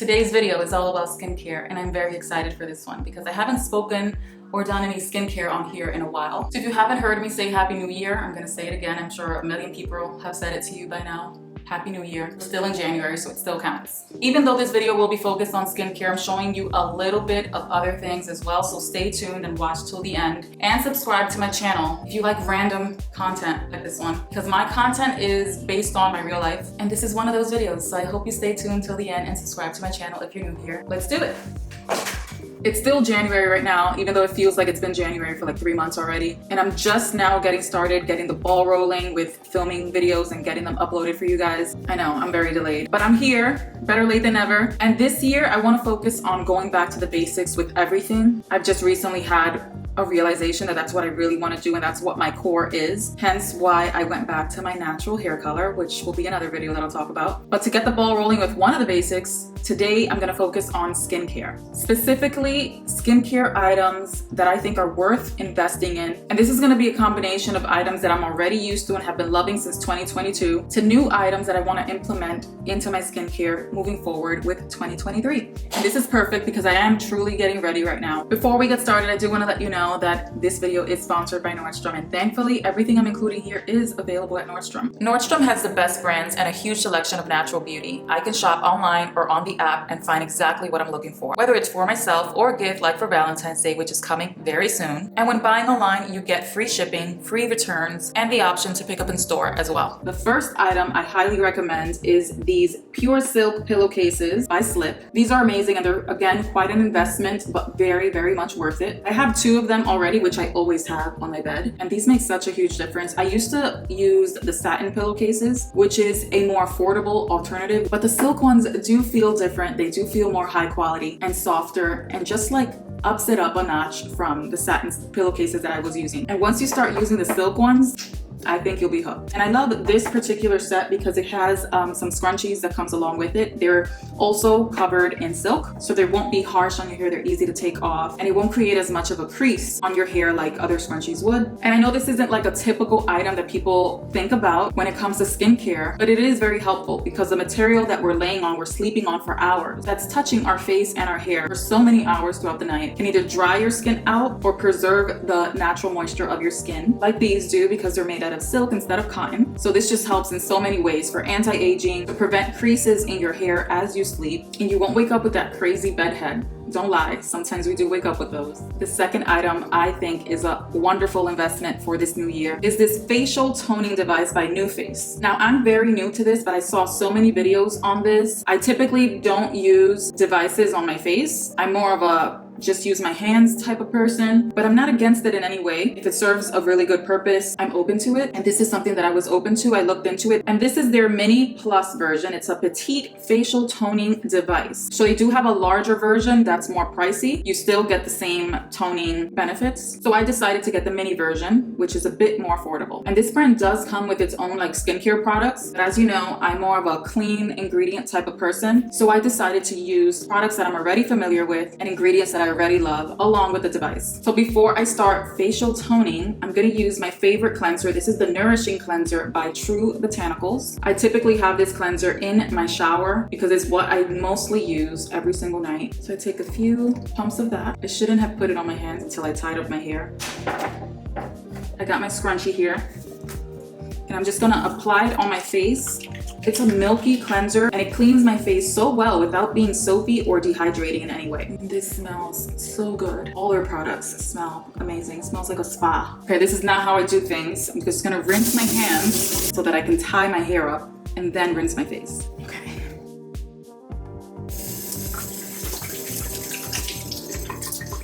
Today's video is all about skincare, and I'm very excited for this one because I haven't spoken or done any skincare on here in a while. So if you haven't heard me say Happy New Year, I'm gonna say it again. I'm sure a million people have said it to you by now. Happy New Year. We're still in January, so it still counts. Even though this video will be focused on skincare, I'm showing you a little bit of other things as well, so stay tuned and watch till the end. And subscribe to my channel if you like random content like this one, because my content is based on my real life, and this is one of those videos, so I hope you stay tuned till the end and subscribe to my channel if you're new here. Let's do it. It's still January right now, even though it feels like it's been January for like 3 months already. And I'm just now getting started, getting the ball rolling with filming videos and getting them uploaded for you guys. I know, I'm very delayed, but I'm here, better late than never. And this year, I want to focus on going back to the basics with everything. I've just recently had a realization that that's what I really want to do, and that's what my core is. Hence why I went back to my natural hair color, which will be another video that I'll talk about. But to get the ball rolling with one of the basics, today I'm going to focus on skincare. Specifically, skincare items that I think are worth investing in. And this is going to be a combination of items that I'm already used to and have been loving since 2022 to new items that I want to implement into my skincare moving forward with 2023. And this is perfect because I am truly getting ready right now. Before we get started, I do want to let you know that this video is sponsored by Nordstrom, and thankfully everything I'm including here is available at Nordstrom. Nordstrom has the best brands and a huge selection of natural beauty. I can shop online or on the app and find exactly what I'm looking for, whether it's for myself or a gift like for Valentine's Day, which is coming very soon. And when buying online, you get free shipping, free returns, and the option to pick up in store as well. The first item I highly recommend is these pure silk pillowcases by Slip. These are amazing, and they're again quite an investment, but very, very much worth it. I have 2 of them already, which I always have on my bed, and these make such a huge difference. I used to use the satin pillowcases, which is a more affordable alternative, but the silk ones do feel different. They do feel more high quality and softer, and just like ups it up a notch from the satin pillowcases that I was using. And once you start using the silk ones, I think you'll be hooked. And I love this particular set because it has some scrunchies that comes along with it. They're also covered in silk, so they won't be harsh on your hair. They're easy to take off, and it won't create as much of a crease on your hair like other scrunchies would. And I know this isn't like a typical item that people think about when it comes to skincare, but it is very helpful because the material that we're laying on, we're sleeping on for hours, that's touching our face and our hair for so many hours throughout the night, can either dry your skin out or preserve the natural moisture of your skin, like these do, because they're made out of silk instead of cotton. So this just helps in so many ways for anti-aging, to prevent creases in your hair as you sleep, and you won't wake up with that crazy bedhead. Don't lie, sometimes we do wake up with those. The second item I think is a wonderful investment for this new year is this facial toning device by NuFace. Now, I'm very new to this, but I saw so many videos on this. I typically don't use devices on my face. I'm more of a just use my hands type of person, but I'm not against it in any way. If it serves a really good purpose, I'm open to it. And this is something that I was open to. I looked into it, and this is their mini plus version. It's a petite facial toning device. So they do have a larger version that's more pricey. You still get the same toning benefits. So I decided to get the mini version, which is a bit more affordable. And this brand does come with its own like skincare products. But as you know, I'm more of a clean ingredient type of person. So I decided to use products that I'm already familiar with and ingredients that I already love along with the device. So before I start facial toning, I'm going to use my favorite cleanser. This is the Nourishing Cleanser by True Botanicals. I typically have this cleanser in my shower because it's what I mostly use every single night. So I take a few pumps of that. I shouldn't have put it on my hands until I tied up my hair. I got my scrunchie here, and I'm just going to apply it on my face. It's a milky cleanser, and it cleans my face so well without being soapy or dehydrating in any way. This smells so good. All their products smell amazing. It smells like a spa. Okay, this is not how I do things. I'm just gonna rinse my hands so that I can tie my hair up and then rinse my face. Okay.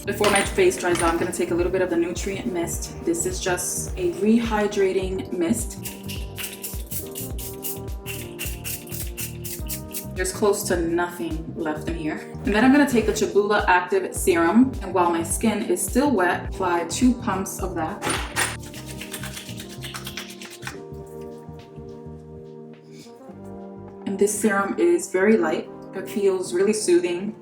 Before my face dries out, I'm gonna take a little bit of the Nutrient Mist. This is just a rehydrating mist. There's close to nothing left in here. And then I'm gonna take the Chabula Active Serum, and while my skin is still wet, apply 2 pumps of that. And this serum is very light, but feels really soothing.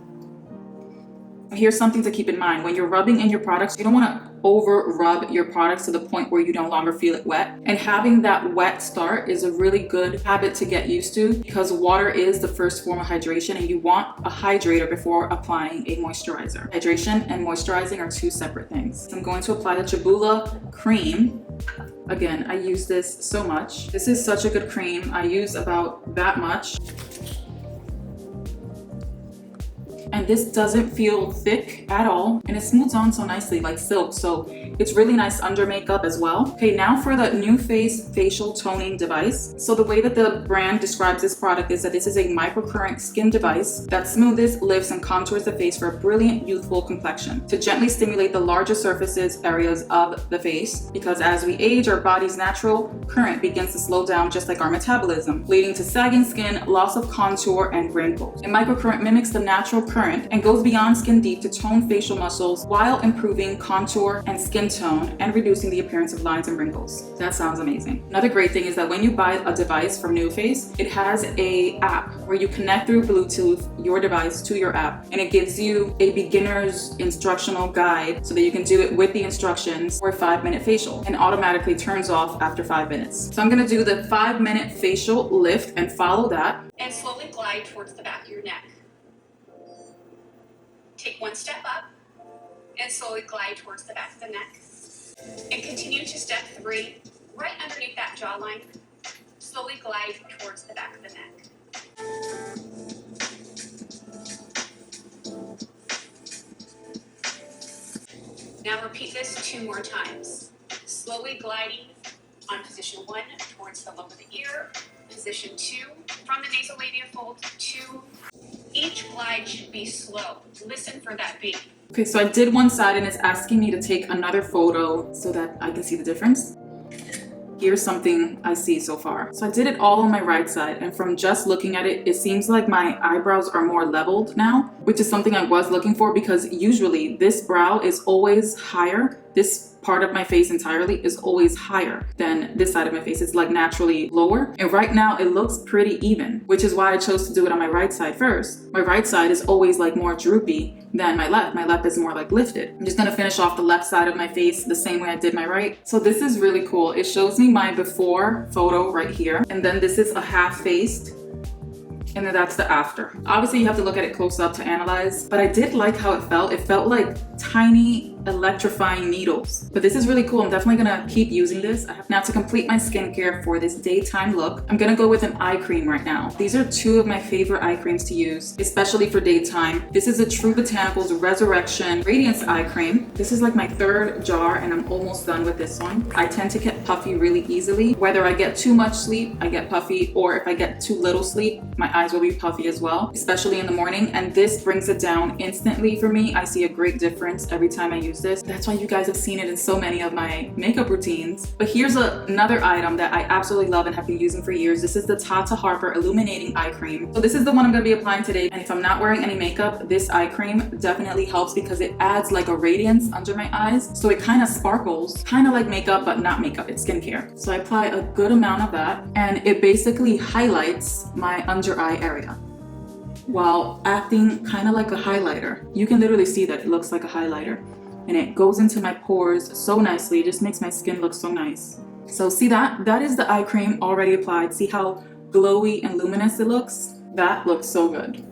Here's something to keep in mind. When you're rubbing in your products, you don't want to over rub your products to the point where you no longer feel it wet. And having that wet start is a really good habit to get used to, because water is the first form of hydration and you want a hydrator before applying a moisturizer. Hydration and moisturizing are two separate things. So I'm going to apply the Chabula cream. Again, I use this so much. This is such a good cream. I use about that much. And this doesn't feel thick at all, and it smooths on so nicely like silk, so it's really nice under makeup as well. Okay, now for the New Face facial toning device. So the way that the brand describes this product is that this is a microcurrent skin device that smooths, lifts, and contours the face for a brilliant youthful complexion to gently stimulate the larger surfaces areas of the face, because as we age, our body's natural current begins to slow down just like our metabolism, leading to sagging skin, loss of contour, and wrinkles. A microcurrent mimics the natural current and goes beyond skin deep to tone facial muscles while improving contour and skin tone and reducing the appearance of lines and wrinkles. That sounds amazing. Another great thing is that when you buy a device from New Face, it has an app where you connect through Bluetooth your device to your app, and it gives you a beginner's instructional guide so that you can do it with the instructions for a 5-minute facial, and automatically turns off after 5 minutes. So I'm gonna do the 5-minute facial lift and follow that. And slowly glide towards the back of your neck. Take one step up and slowly glide towards the back of the neck. And continue to step 3, right underneath that jawline. Slowly glide towards the back of the neck. Now repeat this 2 more times. Slowly gliding on position 1 towards the lobe of the ear, position 2 from the nasolabial fold 2. Each glide should be slow. Listen for that beat. Okay, so I did one side and it's asking me to take another photo so that I can see the difference. Here's something I see so far. So I did it all on my right side, and from just looking at it, it seems like my eyebrows are more leveled now, which is something I was looking for, because usually this brow is always higher. This part of my face entirely is always higher than this side of my face. It's like naturally lower. And right now it looks pretty even, which is why I chose to do it on my right side first. My right side is always like more droopy than my left. My left is more like lifted. I'm just gonna finish off the left side of my face the same way I did my right. So this is really cool. It shows me my before photo right here. And then this is a half faced. And then that's the after. Obviously you have to look at it close up to analyze, but I did like how it felt. It felt like tiny electrifying needles. But this is really cool. I'm definitely gonna keep using this. Now to complete my skincare for this daytime look, I'm gonna go with an eye cream right now. These are 2 of my favorite eye creams to use, especially for daytime. This is a True Botanicals Resurrection Radiance Eye Cream. This is like my 3rd jar and I'm almost done with this one. I tend to get puffy really easily. Whether I get too much sleep, I get puffy, or if I get too little sleep, my eyes will be puffy as well, especially in the morning. And this brings it down instantly for me. I see a great difference every time I use this. That's why you guys have seen it in so many of my makeup routines. But here's another item that I absolutely love and have been using for years. This is the Tata Harper Illuminating Eye Cream. So this is the one I'm gonna be applying today. And if I'm not wearing any makeup, this eye cream definitely helps because it adds like a radiance under my eyes. So it kind of sparkles, kind of like makeup, but not makeup, it's skincare. So I apply a good amount of that, and it basically highlights my under eye area while acting kind of like a highlighter. You can literally see that it looks like a highlighter, and it goes into my pores so nicely. It just makes my skin look so nice. So see that? That is the eye cream already applied. See how glowy and luminous it looks? That looks so good.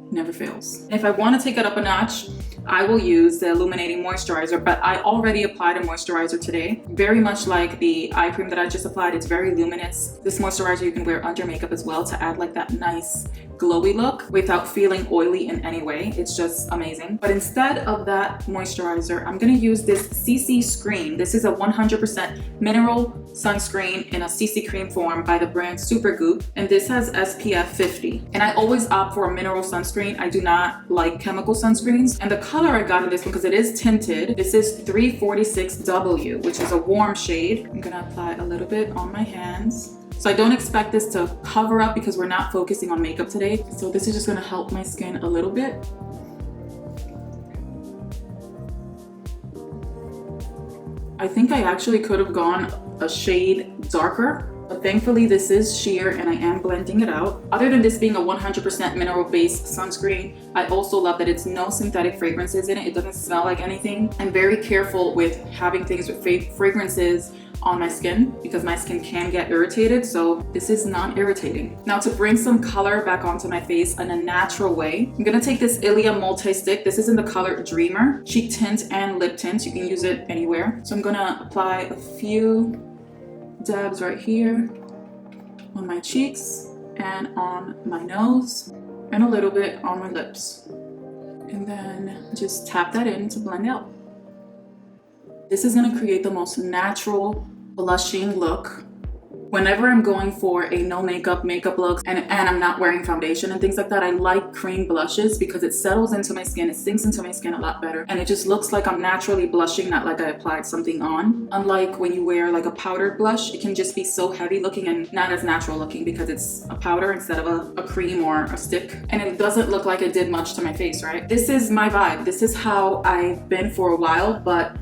Never fails. If I want to take it up a notch, I will use the illuminating moisturizer, but I already applied a moisturizer today. Very much like the eye cream that I just applied, it's very luminous. This moisturizer you can wear under makeup as well to add like that nice glowy look without feeling oily in any way. It's just amazing. But instead of that moisturizer, I'm gonna use this CC Screen. This is a 100% mineral sunscreen in a CC cream form by the brand Supergoop, and this has SPF 50. And I always opt for a mineral sunscreen. I do not like chemical sunscreens. And the color I got in this one, because it is tinted, this is 346W, which is a warm shade. I'm gonna apply a little bit on my hands. So I don't expect this to cover up because we're not focusing on makeup today. So this is just gonna help my skin a little bit. I think I actually could have gone a shade darker, But thankfully this is sheer and I am blending it out. Other than this being a 100% mineral-based sunscreen, I also love that it's no synthetic fragrances in it. It doesn't smell like anything. I'm very careful with having things with fragrances on my skin because my skin can get irritated, so this is non-irritating. Now to bring some color back onto my face in a natural way, I'm gonna take this Ilia multi-stick. This is in the color Dreamer. Cheek tint and lip tint. You can use it anywhere. So I'm gonna apply a few dabs right here on my cheeks and on my nose and a little bit on my lips. And then just tap that in to blend out. This is gonna create the most natural blushing look. Whenever I'm going for a no makeup look and I'm not wearing foundation and things like that, I like cream blushes because it settles into my skin, it sinks into my skin a lot better, and it just looks like I'm naturally blushing, not like I applied something on. Unlike when you wear like a powdered blush, it can just be so heavy looking and not as natural looking because it's a powder instead of a cream or a stick, and it doesn't look like it did much to my face, right? This is my vibe. This is how I've been for a while, but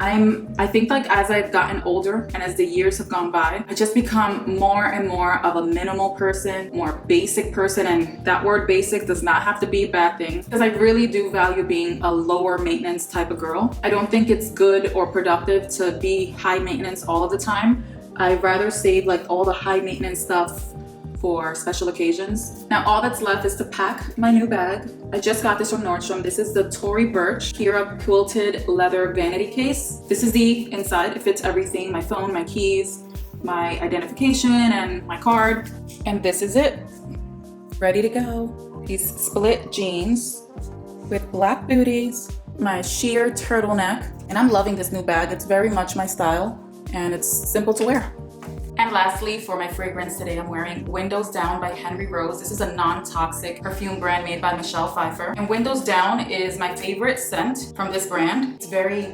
I think like as I've gotten older and as the years have gone by, I just become more and more of a minimal person, more basic person, and that word basic does not have to be a bad thing because I really do value being a lower maintenance type of girl. I don't think it's good or productive to be high maintenance all of the time. I'd rather save like all the high maintenance stuff for special occasions. Now all that's left is to pack my new bag. I just got this from Nordstrom. This is the Tory Burch Kira quilted leather vanity case. This is the inside. It fits everything, my phone, my keys, my identification, and my card. And this is it, ready to go. These split jeans with black booties, my sheer turtleneck, and I'm loving this new bag. It's very much my style and it's simple to wear. And lastly, for my fragrance today, I'm wearing Windows Down by Henry Rose. This is a non-toxic perfume brand made by Michelle Pfeiffer. And Windows Down is my favorite scent from this brand. It's very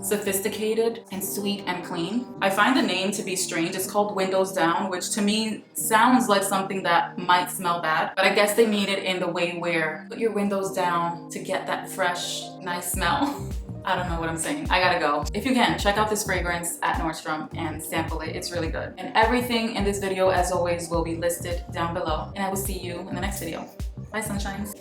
sophisticated and sweet and clean. I find the name to be strange. It's called Windows Down, which to me sounds like something that might smell bad, but I guess they made it in the way where put your windows down to get that fresh, nice smell. I don't know what I'm saying. I gotta go. If you can, check out this fragrance at Nordstrom and sample it. It's really good. And everything in this video, as always, will be listed down below. And I will see you in the next video. Bye, sunshines.